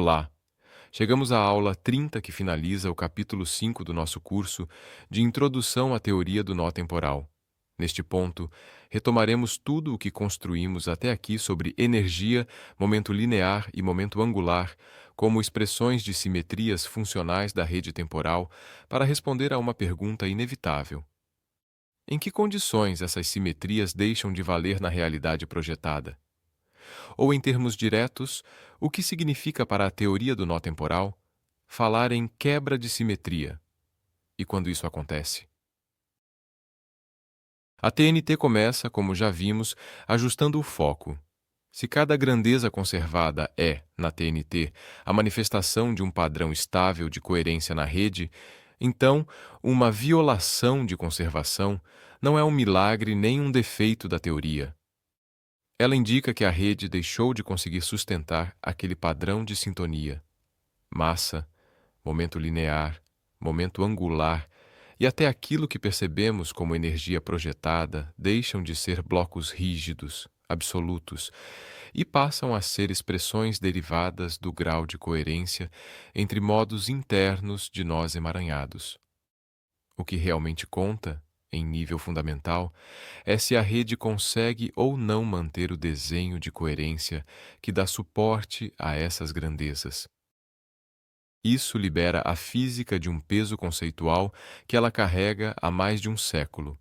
Olá! Chegamos à aula 30 que finaliza o capítulo 5 do nosso curso de Introdução à Teoria do Nó Temporal. Neste ponto, retomaremos tudo o que construímos até aqui sobre energia, momento linear e momento angular, como expressões de simetrias funcionais da rede temporal, para responder a uma pergunta inevitável: em que condições essas simetrias deixam de valer na realidade projetada? Ou, em termos diretos, o que significa para a teoria do nó temporal falar em quebra de simetria? E quando isso acontece? A TNT começa, como já vimos, ajustando o foco. Se cada grandeza conservada é, na TNT, a manifestação de um padrão estável de coerência na rede, então uma violação de conservação não é um milagre nem um defeito da teoria. Ela indica que a rede deixou de conseguir sustentar aquele padrão de sintonia. Massa, momento linear, momento angular e até aquilo que percebemos como energia projetada deixam de ser blocos rígidos, absolutos, e passam a ser expressões derivadas do grau de coerência entre modos internos de nós emaranhados. O que realmente conta, em nível fundamental, é se a rede consegue ou não manter o desenho de coerência que dá suporte a essas grandezas. Isso libera a física de um peso conceitual que ela carrega há mais de um século.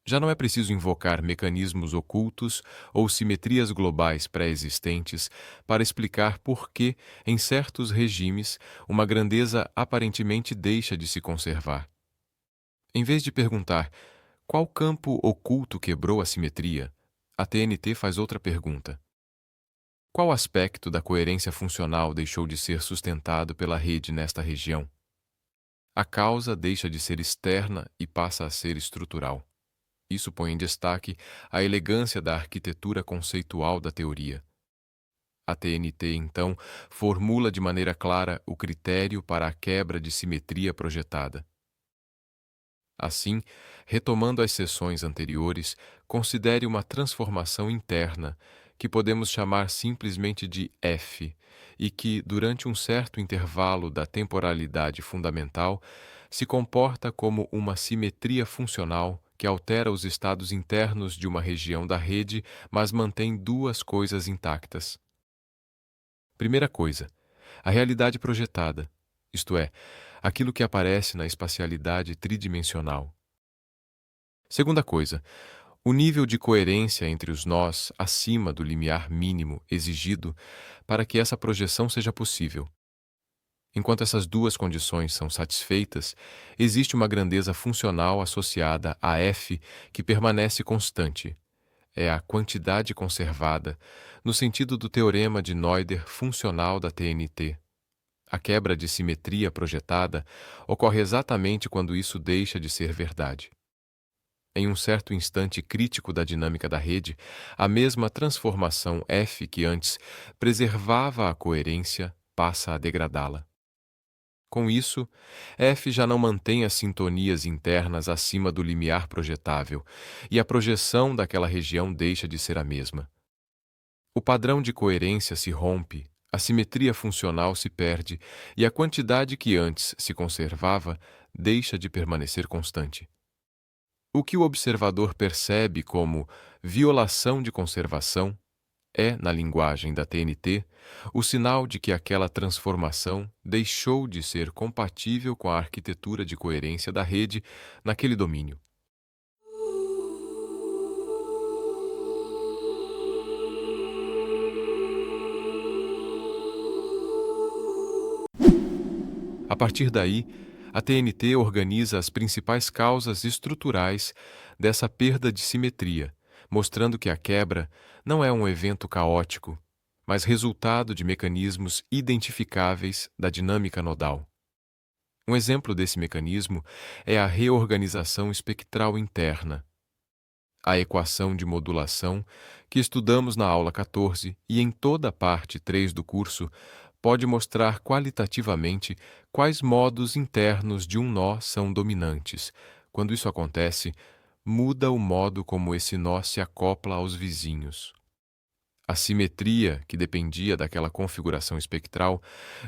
Já não é preciso invocar mecanismos ocultos ou simetrias globais pré-existentes para explicar por que, em certos regimes, uma grandeza aparentemente deixa de se conservar. Em vez de perguntar qual campo oculto quebrou a simetria, a TNT faz outra pergunta: qual aspecto da coerência funcional deixou de ser sustentado pela rede nesta região? A causa deixa de ser externa e passa a ser estrutural. Isso põe em destaque a elegância da arquitetura conceitual da teoria. A TNT, então, formula de maneira clara o critério para a quebra de simetria projetada. Assim, retomando as sessões anteriores, considere uma transformação interna, que podemos chamar simplesmente de F, e que, durante um certo intervalo da temporalidade fundamental, se comporta como uma simetria funcional que altera os estados internos de uma região da rede, mas mantém duas coisas intactas. Primeira coisa, a realidade projetada, isto é, aquilo que aparece na espacialidade tridimensional. Segunda coisa, o nível de coerência entre os nós acima do limiar mínimo exigido para que essa projeção seja possível. Enquanto essas duas condições são satisfeitas, existe uma grandeza funcional associada a F que permanece constante. É a quantidade conservada, no sentido do teorema de Noether funcional da TNT. A quebra de simetria projetada ocorre exatamente quando isso deixa de ser verdade. Em um certo instante crítico da dinâmica da rede, a mesma transformação F que antes preservava a coerência passa a degradá-la. Com isso, F já não mantém as sintonias internas acima do limiar projetável, e a projeção daquela região deixa de ser a mesma. O padrão de coerência se rompe, a simetria funcional se perde, e a quantidade que antes se conservava deixa de permanecer constante. O que o observador percebe como violação de conservação é, na linguagem da TNT, o sinal de que aquela transformação deixou de ser compatível com a arquitetura de coerência da rede naquele domínio. A partir daí, a TNT organiza as principais causas estruturais dessa perda de simetria, mostrando que a quebra não é um evento caótico, mas resultado de mecanismos identificáveis da dinâmica nodal. Um exemplo desse mecanismo é a reorganização espectral interna. A equação de modulação, que estudamos na aula 14 e em toda a parte 3 do curso, pode mostrar qualitativamente quais modos internos de um nó são dominantes. Quando isso acontece, muda o modo como esse nó se acopla aos vizinhos. A simetria, que dependia daquela configuração espectral,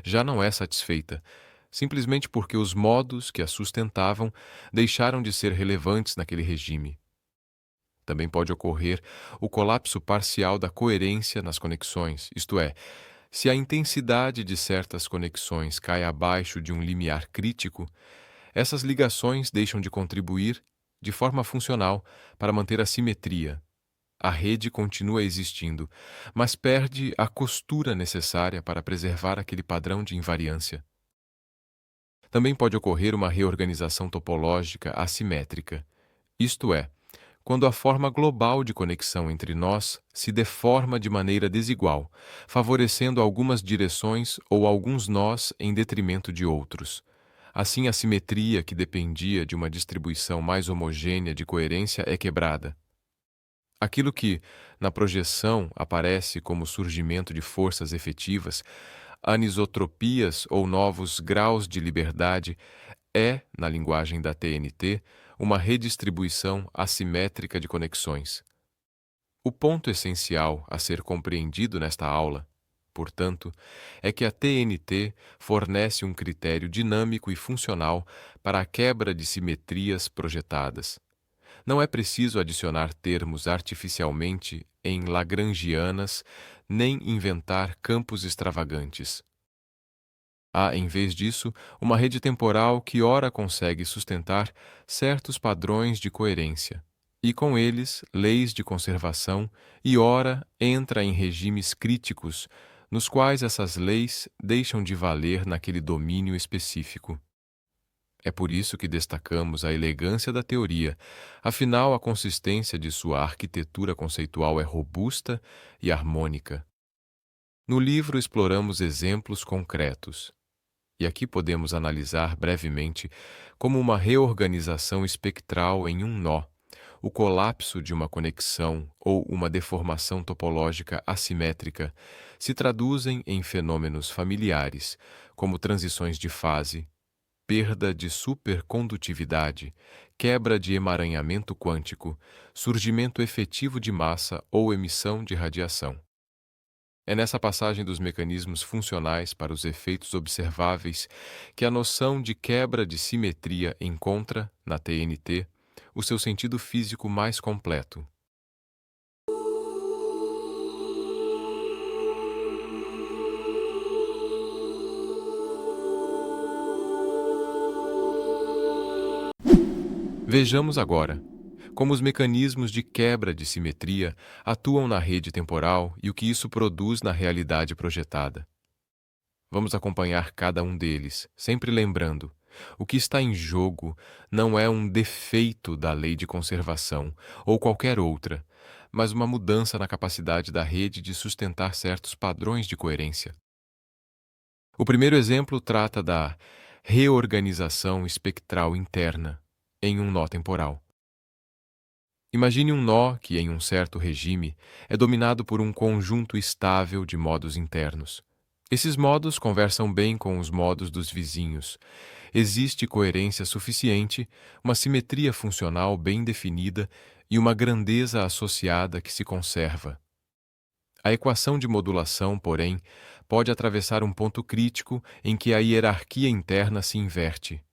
já não é satisfeita, simplesmente porque os modos que a sustentavam deixaram de ser relevantes naquele regime. Também pode ocorrer o colapso parcial da coerência nas conexões, isto é, se a intensidade de certas conexões cai abaixo de um limiar crítico, essas ligações deixam de contribuir de forma funcional para manter a simetria. A rede continua existindo, mas perde a costura necessária para preservar aquele padrão de invariância. Também pode ocorrer uma reorganização topológica assimétrica, isto é, quando a forma global de conexão entre nós se deforma de maneira desigual, favorecendo algumas direções ou alguns nós em detrimento de outros. Assim, a simetria que dependia de uma distribuição mais homogênea de coerência é quebrada. Aquilo que, na projeção, aparece como surgimento de forças efetivas, anisotropias ou novos graus de liberdade, é, na linguagem da TNT, uma redistribuição assimétrica de conexões. O ponto essencial a ser compreendido nesta aula, portanto, é que a TNT fornece um critério dinâmico e funcional para a quebra de simetrias projetadas. Não é preciso adicionar termos artificialmente em lagrangianas, nem inventar campos extravagantes. Há, em vez disso, uma rede temporal que ora consegue sustentar certos padrões de coerência, e com eles leis de conservação, e ora entra em regimes críticos, nos quais essas leis deixam de valer naquele domínio específico. É por isso que destacamos a elegância da teoria, afinal, a consistência de sua arquitetura conceitual é robusta e harmônica. No livro exploramos exemplos concretos, e aqui podemos analisar brevemente como uma reorganização espectral em um nó, o colapso de uma conexão ou uma deformação topológica assimétrica se traduzem em fenômenos familiares, como transições de fase, perda de supercondutividade, quebra de emaranhamento quântico, surgimento efetivo de massa ou emissão de radiação. É nessa passagem dos mecanismos funcionais para os efeitos observáveis que a noção de quebra de simetria encontra, na TNT, o seu sentido físico mais completo. Vejamos agora como os mecanismos de quebra de simetria atuam na rede temporal e o que isso produz na realidade projetada. Vamos acompanhar cada um deles, sempre lembrando: o que está em jogo não é um defeito da lei de conservação ou qualquer outra, mas uma mudança na capacidade da rede de sustentar certos padrões de coerência. O primeiro exemplo trata da reorganização espectral interna em um nó temporal. Imagine um nó que, em um certo regime, é dominado por um conjunto estável de modos internos. Esses modos conversam bem com os modos dos vizinhos. Existe coerência suficiente, uma simetria funcional bem definida e uma grandeza associada que se conserva. A equação de modulação, porém, pode atravessar um ponto crítico em que a hierarquia interna se inverte.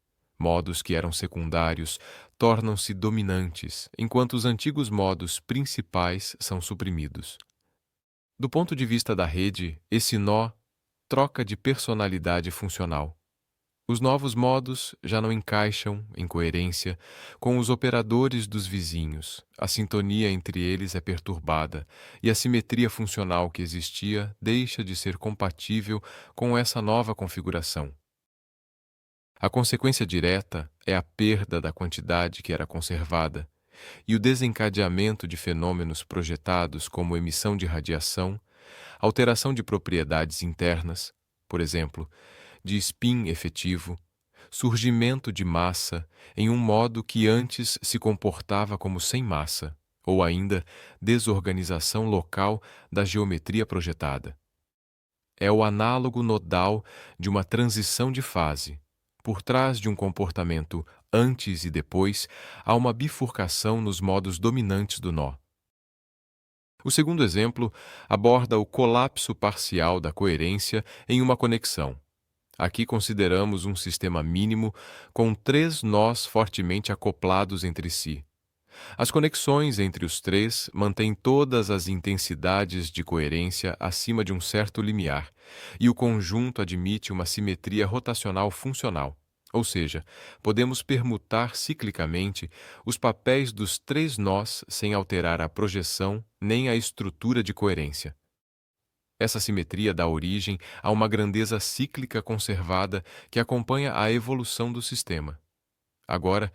Modos que eram secundários tornam-se dominantes, enquanto os antigos modos principais são suprimidos. Do ponto de vista da rede, esse nó troca de personalidade funcional. Os novos modos já não encaixam, em coerência, com os operadores dos vizinhos. A sintonia entre eles é perturbada e a simetria funcional que existia deixa de ser compatível com essa nova configuração. A consequência direta é a perda da quantidade que era conservada e o desencadeamento de fenômenos projetados como emissão de radiação, alteração de propriedades internas, por exemplo, de spin efetivo, surgimento de massa em um modo que antes se comportava como sem massa, ou ainda desorganização local da geometria projetada. É o análogo nodal de uma transição de fase. Por trás de um comportamento antes e depois, há uma bifurcação nos modos dominantes do nó. O segundo exemplo aborda o colapso parcial da coerência em uma conexão. Aqui consideramos um sistema mínimo com três nós fortemente acoplados entre si. As conexões entre os três mantêm todas as intensidades de coerência acima de um certo limiar, e o conjunto admite uma simetria rotacional funcional. Ou seja, podemos permutar ciclicamente os papéis dos três nós sem alterar a projeção nem a estrutura de coerência. Essa simetria dá origem a uma grandeza cíclica conservada que acompanha a evolução do sistema. Agora,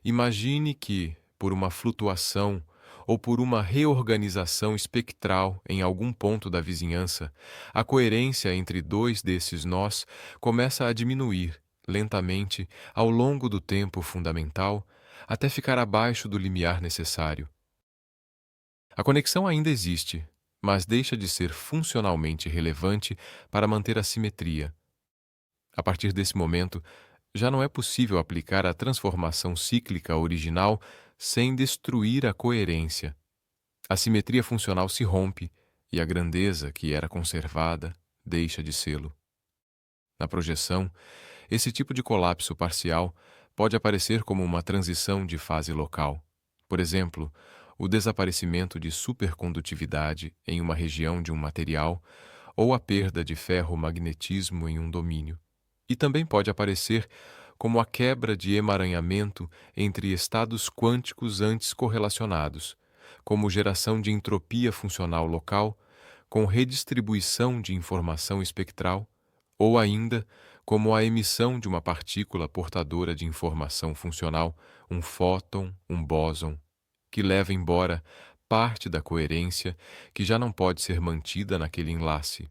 imagine que, por uma flutuação ou por uma reorganização espectral em algum ponto da vizinhança, a coerência entre dois desses nós começa a diminuir lentamente ao longo do tempo fundamental até ficar abaixo do limiar necessário. A conexão ainda existe, mas deixa de ser funcionalmente relevante para manter a simetria. A partir desse momento, já não é possível aplicar a transformação cíclica original sem destruir a coerência. A simetria funcional se rompe e a grandeza que era conservada deixa de sê-lo. Na projeção, esse tipo de colapso parcial pode aparecer como uma transição de fase local. Por exemplo, o desaparecimento de supercondutividade em uma região de um material ou a perda de ferromagnetismo em um domínio. E também pode aparecer como a quebra de emaranhamento entre estados quânticos antes correlacionados, como geração de entropia funcional local, com redistribuição de informação espectral, ou ainda como a emissão de uma partícula portadora de informação funcional, um fóton, um bóson, que leva embora parte da coerência que já não pode ser mantida naquele enlace.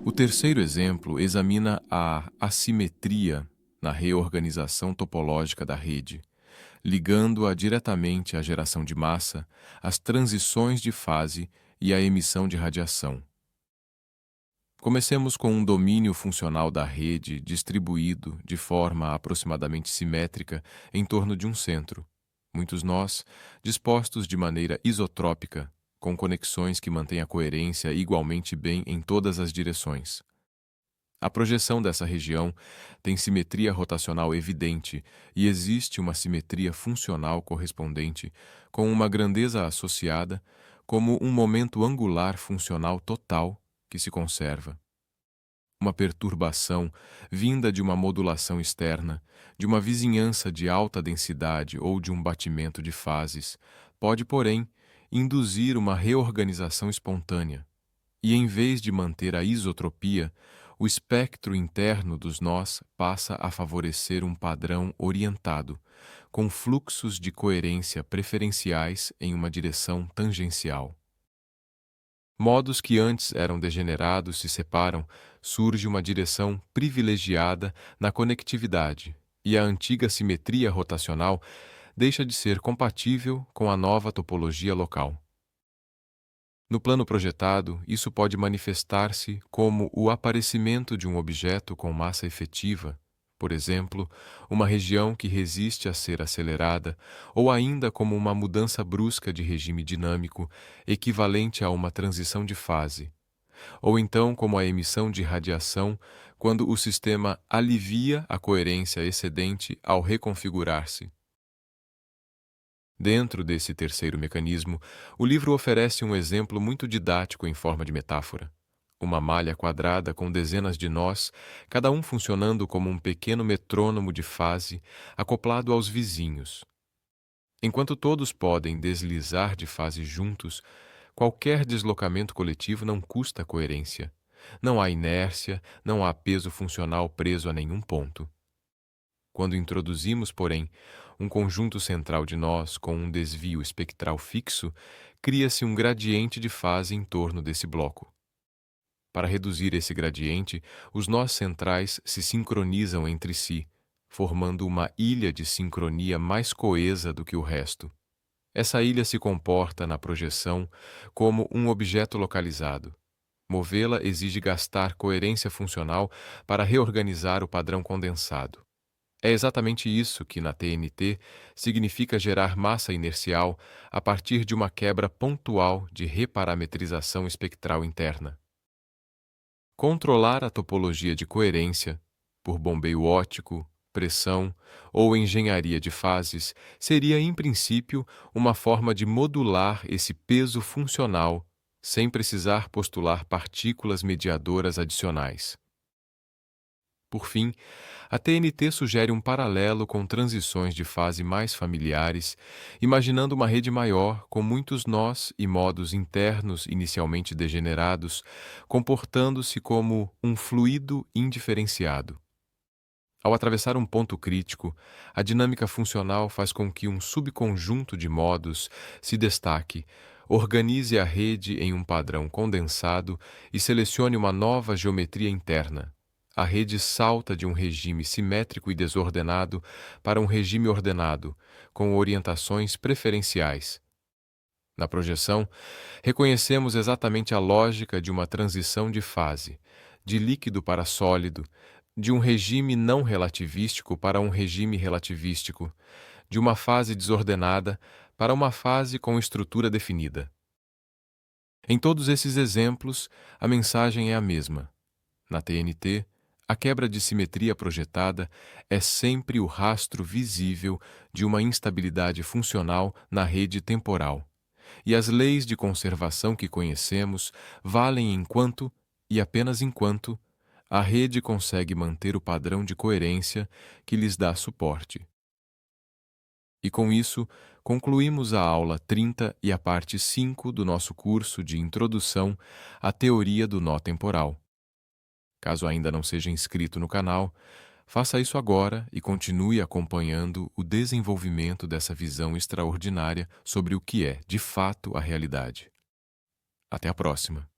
O terceiro exemplo examina a assimetria na reorganização topológica da rede, ligando-a diretamente à geração de massa, às transições de fase e à emissão de radiação. Comecemos com um domínio funcional da rede distribuído de forma aproximadamente simétrica em torno de um centro, muitos nós dispostos de maneira isotrópica, com conexões que mantêm a coerência igualmente bem em todas as direções. A projeção dessa região tem simetria rotacional evidente e existe uma simetria funcional correspondente, com uma grandeza associada, como um momento angular funcional total que se conserva. Uma perturbação vinda de uma modulação externa, de uma vizinhança de alta densidade ou de um batimento de fases, pode, porém, induzir uma reorganização espontânea, e em vez de manter a isotropia, o espectro interno dos nós passa a favorecer um padrão orientado, com fluxos de coerência preferenciais em uma direção tangencial. Modos que antes eram degenerados se separam, surge uma direção privilegiada na conectividade, e a antiga simetria rotacional deixa de ser compatível com a nova topologia local. No plano projetado, isso pode manifestar-se como o aparecimento de um objeto com massa efetiva, por exemplo, uma região que resiste a ser acelerada, ou ainda como uma mudança brusca de regime dinâmico, equivalente a uma transição de fase, ou então como a emissão de radiação quando o sistema alivia a coerência excedente ao reconfigurar-se. Dentro desse terceiro mecanismo, o livro oferece um exemplo muito didático em forma de metáfora. Uma malha quadrada com dezenas de nós, cada um funcionando como um pequeno metrônomo de fase acoplado aos vizinhos. Enquanto todos podem deslizar de fase juntos, qualquer deslocamento coletivo não custa coerência. Não há inércia, não há peso funcional preso a nenhum ponto. Quando introduzimos, porém, um conjunto central de nós com um desvio espectral fixo, cria-se um gradiente de fase em torno desse bloco. Para reduzir esse gradiente, os nós centrais se sincronizam entre si, formando uma ilha de sincronia mais coesa do que o resto. Essa ilha se comporta na projeção como um objeto localizado, Movê-la exige gastar coerência funcional para reorganizar o padrão condensado. É exatamente isso que, na TNT, significa gerar massa inercial a partir de uma quebra pontual de reparametrização espectral interna. Controlar a topologia de coerência, por bombeio óptico, pressão ou engenharia de fases, seria, em princípio, uma forma de modular esse peso funcional sem precisar postular partículas mediadoras adicionais. Por fim, a TNT sugere um paralelo com transições de fase mais familiares, imaginando uma rede maior com muitos nós e modos internos inicialmente degenerados, comportando-se como um fluido indiferenciado. Ao atravessar um ponto crítico, a dinâmica funcional faz com que um subconjunto de modos se destaque, organize a rede em um padrão condensado e selecione uma nova geometria interna. A rede salta de um regime simétrico e desordenado para um regime ordenado, com orientações preferenciais. Na projeção, reconhecemos exatamente a lógica de uma transição de fase, de líquido para sólido, de um regime não relativístico para um regime relativístico, de uma fase desordenada para uma fase com estrutura definida. Em todos esses exemplos, a mensagem é a mesma. Na TNT, a quebra de simetria projetada é sempre o rastro visível de uma instabilidade funcional na rede temporal, e as leis de conservação que conhecemos valem enquanto, e apenas enquanto, a rede consegue manter o padrão de coerência que lhes dá suporte. E com isso, concluímos a aula 30 e a parte 5 do nosso curso de Introdução à Teoria do Nó Temporal. Caso ainda não seja inscrito no canal, faça isso agora e continue acompanhando o desenvolvimento dessa visão extraordinária sobre o que é, de fato, a realidade. Até a próxima!